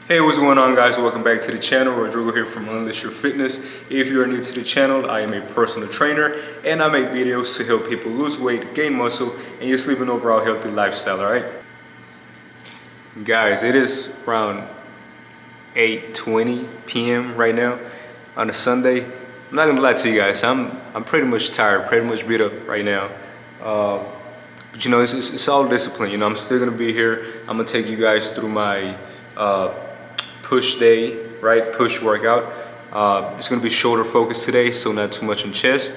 Hey, what's going on, guys? Welcome back to the channel. Rodrigo here from Unleash Your Fitness. If you are new to the channel, I am a personal trainer and I make videos to help people lose weight, gain muscle, and just live an overall healthy lifestyle, all right? Guys, it is around 8:20 p.m. right now on a Sunday. I'm not gonna lie to you guys, I'm pretty much tired, pretty much beat up right now. But you know, it's all discipline. You know, I'm still gonna be here. I'm gonna take you guys through my push day, right? Push workout. It's gonna be shoulder focused today, so not too much in chest.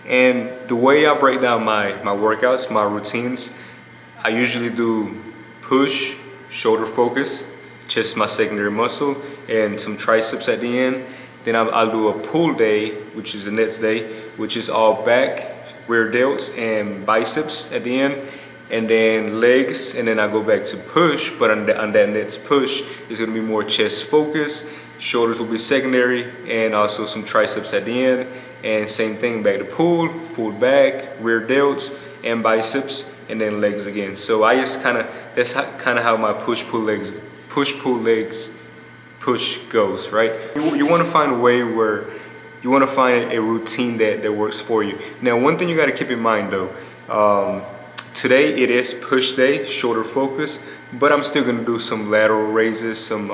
And the way I break down my workouts, my routines, I usually do push, shoulder focus, chest is my secondary muscle, and some triceps at the end. Then I'll do a pull day, which is the next day, which is all back, rear delts, and biceps at the end. And then legs, and then I go back to push, but on that next push, it's gonna be more chest focus, shoulders will be secondary, and also some triceps at the end. And same thing, back to pull, full back, rear delts, and biceps, and then legs again. So I just that's kind of how my push pull legs push goes, right? You wanna find a way where you wanna find a routine that works for you. Now, one thing you gotta keep in mind though, today it is push day, shoulder focus, but I'm still gonna do some lateral raises, some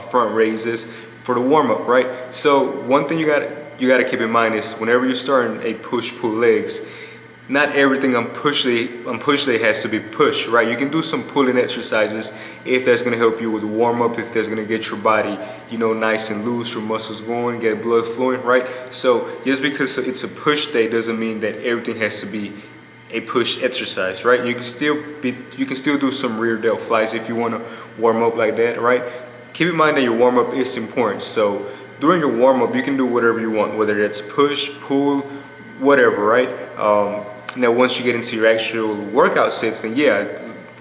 front raises for the warm up, right? So one thing you gotta keep in mind is whenever you're starting a push-pull legs, not everything on push day has to be push, right? You can do some pulling exercises if that's gonna help you with the warm up, if that's gonna get your body, you know, nice and loose, your muscles going, get blood flowing, right? So just because it's a push day doesn't mean that everything has to be a push exercise, right? You can still do some rear delt flies if you want to warm up like that, right? Keep in mind that your warm up is important. So during your warm up, you can do whatever you want, whether it's push, pull, whatever, right? Now once you get into your actual workout sets, then yeah,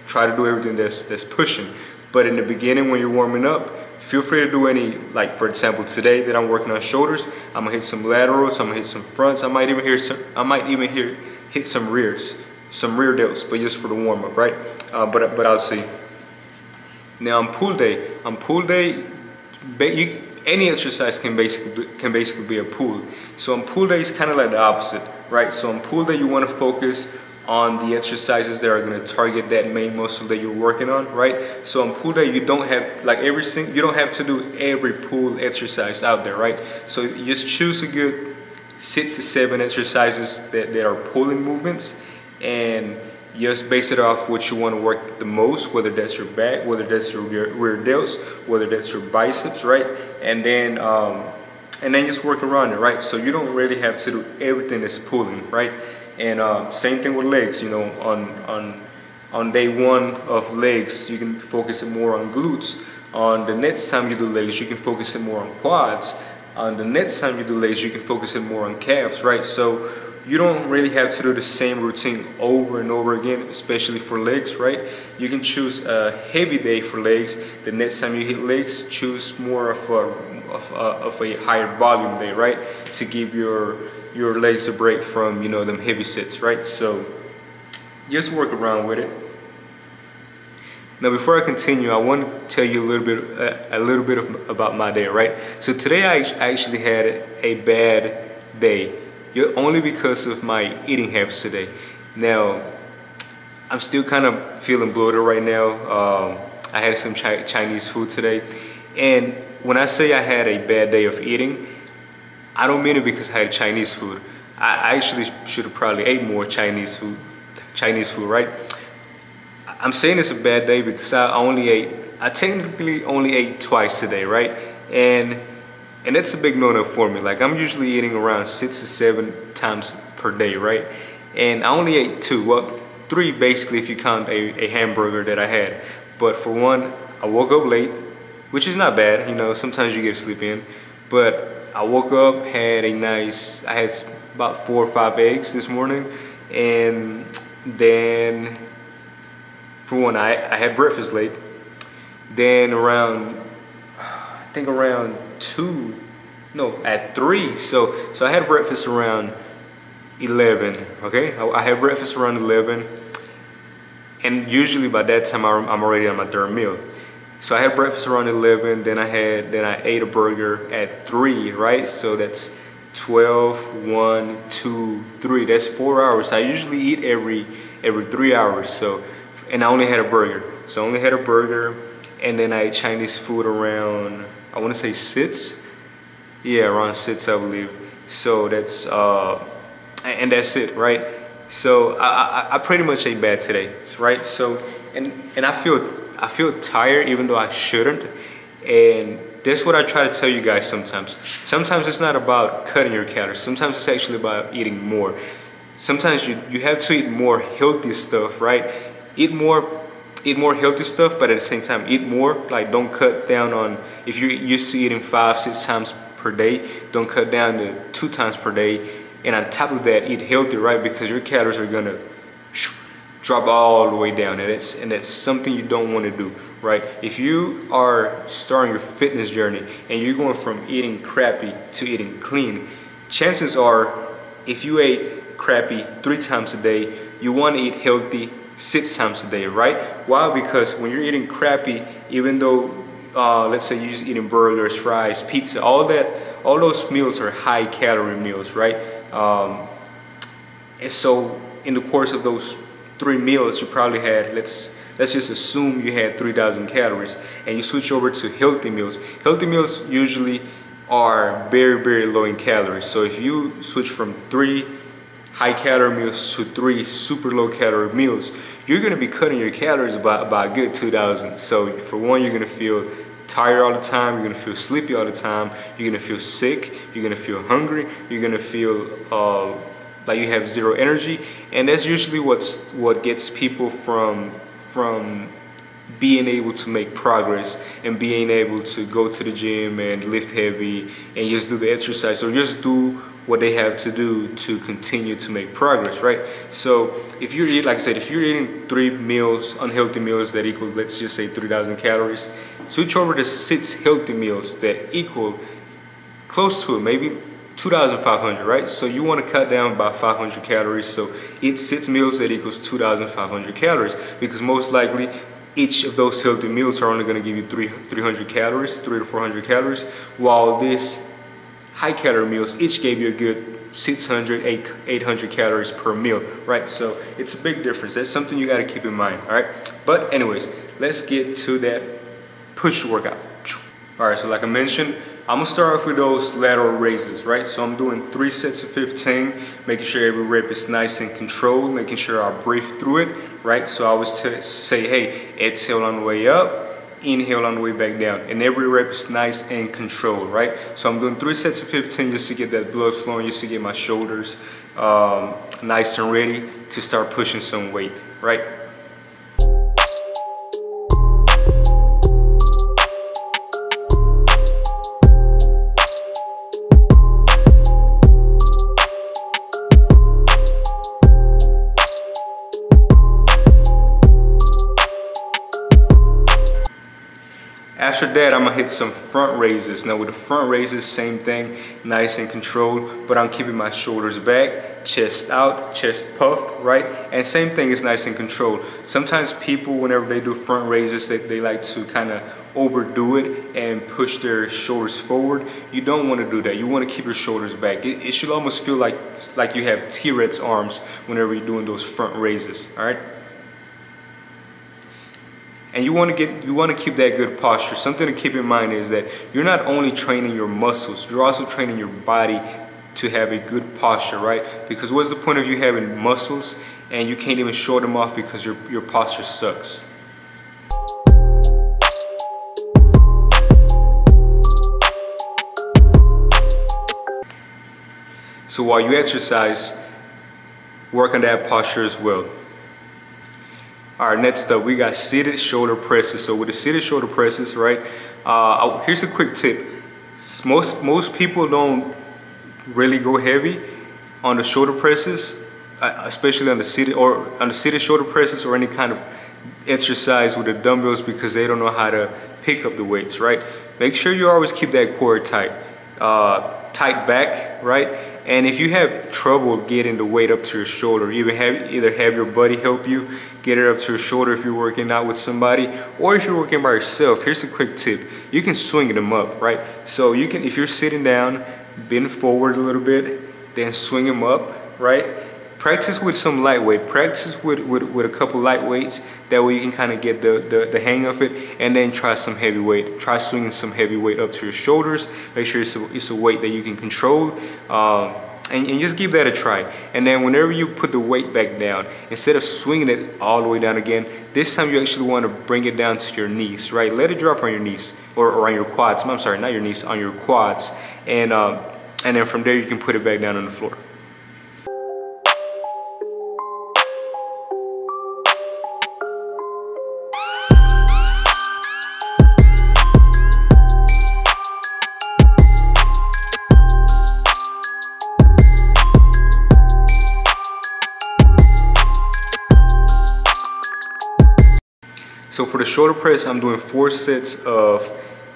try to do everything that's pushing. But in the beginning, when you're warming up, feel free to do any, like for example, today that I'm working on shoulders, I'm gonna hit some laterals, I'm gonna hit some fronts, I might even hit some rear delts, but just for the warm up, right? But I'll see. Now on pull day, any exercise can basically be a pull. So on pull day, it's kind of like the opposite, right? So on pull day, you want to focus on the exercises that are going to target that main muscle that you're working on, right? So on pull day, you don't have to do every pull exercise out there, right? So you just choose a good 6 to 7 exercises that are pulling movements, and just base it off what you want to work the most, whether that's your back, whether that's your rear delts, whether that's your biceps, right? And then just work around it, right? So you don't really have to do everything that's pulling, right? And same thing with legs. You know, on day one of legs, you can focus it more on glutes. On the next time you do legs, you can focus it more on quads. On the next time you do legs, you can focus it more on calves, right? So you don't really have to do the same routine over and over again, especially for legs, right? You can choose a heavy day for legs. The next time you hit legs, choose more of a higher volume day, right? To give your legs a break from, you know, them heavy sets, right? So just work around with it. Now, before I continue, I want to tell you a little bit about my day, right? So today I actually had a bad day, only because of my eating habits today. Now, I'm still kind of feeling bloated right now. I had some Chinese food today, and when I say I had a bad day of eating, I don't mean it because I had Chinese food. I actually should have probably ate more Chinese food, right? I'm saying it's a bad day because I technically only ate twice today, right? And that's a big no-no for me. Like, I'm usually eating around 6 to 7 times per day, right? And I only ate 2, well, 3 basically if you count a hamburger that I had. But for one, I woke up late, which is not bad, you know, sometimes you get sleep in. But I woke up, I had about 4 or 5 eggs this morning, and then for one, I had breakfast late. Then at 3. So I had breakfast around 11, okay? I had breakfast around 11, and usually by that time I'm already on my third meal. So I had breakfast around 11, then I ate a burger at 3, right? So that's 12, 1, 2, 3. That's 4 hours. I usually eat every 3 hours. So, and I only had a burger. So I only had a burger, and then I ate Chinese food around, I want to say 6. Yeah, around 6, I believe. So that's and that's it, right? So I pretty much ate bad today, right? So and I feel tired even though I shouldn't, and that's what I try to tell you guys sometimes. Sometimes it's not about cutting your calories. Sometimes it's actually about eating more. Sometimes you have to eat more healthy stuff, right? Eat more healthy stuff, but at the same time eat more. Like, don't cut down on, if you're used to eating 5-6 times per day, don't cut down to 2 times per day. And on top of that, eat healthy, right? Because your calories are gonna drop all the way down, and that's something you don't want to do, right? If you are starting your fitness journey and you're going from eating crappy to eating clean, chances are, if you ate crappy 3 times a day, you want to eat healthy 6 times a day, right? Why? Because when you're eating crappy, even though let's say you're just eating burgers, fries, pizza, all those meals are high calorie meals, right? And so in the course of those 3 meals, you probably had, let's just assume you had 3,000 calories, and you switch over to healthy meals. Healthy meals usually are very, very low in calories. So if you switch from 3 high calorie meals to 3 super low calorie meals, you're gonna be cutting your calories by a good 2,000. So for one, you're gonna feel tired all the time, you're gonna feel sleepy all the time, you're gonna feel sick, you're gonna feel hungry, you're gonna feel like you have 0 energy, and that's usually what gets people from being able to make progress and being able to go to the gym and lift heavy and just do the exercise, or just do what they have to do to continue to make progress, right? So if you eat, like I said, if you're eating 3 meals, unhealthy meals that equal, let's just say 3,000 calories, switch over to 6 healthy meals that equal close to it, maybe 2,500, right? So you want to cut down by 500 calories. So eat 6 meals that equals 2,500 calories, because most likely each of those healthy meals are only going to give you 300 calories, 300 to 400 calories, while these high calorie meals each gave you a good 600, 800 calories per meal, right? So it's a big difference. That's something you got to keep in mind, all right? But anyways, let's get to that push workout. All right, so like I mentioned, I'm gonna start off with those lateral raises, right? So I'm doing 3 sets of 15, making sure every rep is nice and controlled, making sure I breathe through it, right? So I always say, hey, exhale on the way up, inhale on the way back down, and every rep is nice and controlled, right? So I'm doing 3 sets of 15 just to get that blood flowing, just to get my shoulders nice and ready to start pushing some weight, right? After that, I'm gonna hit some front raises. Now with the front raises, same thing, nice and controlled, but I'm keeping my shoulders back, chest out, chest puffed, right? And same thing is nice and controlled. Sometimes people, whenever they do front raises, they like to kind of overdo it and push their shoulders forward. You don't want to do that. You want to keep your shoulders back. It should almost feel like you have T-Rex arms whenever you're doing those front raises, all right? And you want to keep that good posture. Something to keep in mind is that you're not only training your muscles, you're also training your body to have a good posture, right? Because what's the point of you having muscles and you can't even show them off because your posture sucks? So while you exercise, work on that posture as well. All right, next up, we got seated shoulder presses. So with the seated shoulder presses, right, here's a quick tip. Most people don't really go heavy on the shoulder presses, especially on the seated shoulder presses or any kind of exercise with the dumbbells, because they don't know how to pick up the weights, right? Make sure you always keep that core tight, tight back, right? And if you have trouble getting the weight up to your shoulder, either have your buddy help you get it up to your shoulder if you're working out with somebody, or if you're working by yourself, here's a quick tip. You can swing them up, right? So you can, if you're sitting down, bend forward a little bit, then swing them up, right? Practice with some lightweight. Practice with a couple light weights. That way you can kind of get the hang of it, and then try some heavy weight. Try swinging some heavy weight up to your shoulders. Make sure it's a weight that you can control. And just give that a try. And then whenever you put the weight back down, instead of swinging it all the way down again, this time you actually want to bring it down to your knees, right? Let it drop on your knees, or on your quads. I'm sorry, not your knees, on your quads. And then from there you can put it back down on the floor. So for the shoulder press, I'm doing 4 sets of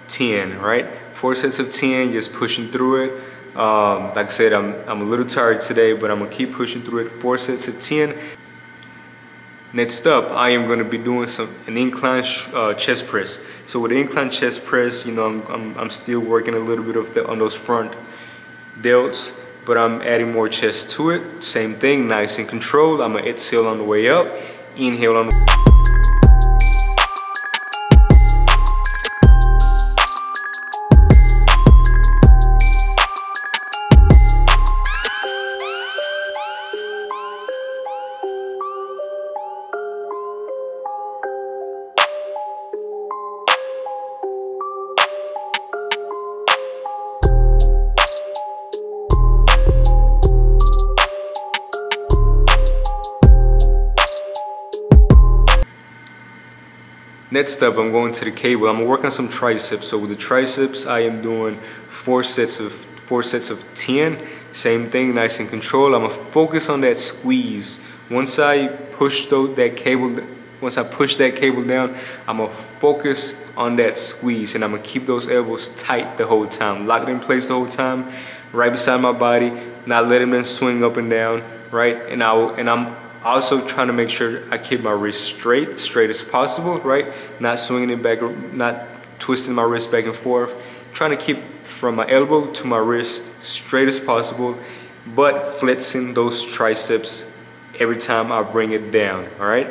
10, right? 4 sets of 10, just pushing through it. Like I said, I'm a little tired today, but I'm gonna keep pushing through it. 4 sets of 10. Next up, I am gonna be doing an incline chest press. So with the incline chest press, you know, I'm still working a little bit of on those front delts, but I'm adding more chest to it. Same thing, nice and controlled. I'm gonna exhale on the way up, inhale on the Next up, I'm going to the cable. I'm gonna work on some triceps. So with the triceps, I am doing 4 sets of 10. Same thing, nice and controlled. I'm gonna focus on that squeeze. Once I push that cable down, I'm gonna focus on that squeeze, and I'm gonna keep those elbows tight the whole time, locked in place the whole time, right beside my body, not letting them swing up and down, right? And I'm also trying to make sure I keep my wrist straight as possible, right? Not swinging it back, not twisting my wrist back and forth. Trying to keep from my elbow to my wrist straight as possible, but flexing those triceps every time I bring it down, all right?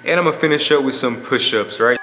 And I'm gonna finish up with some push-ups, right?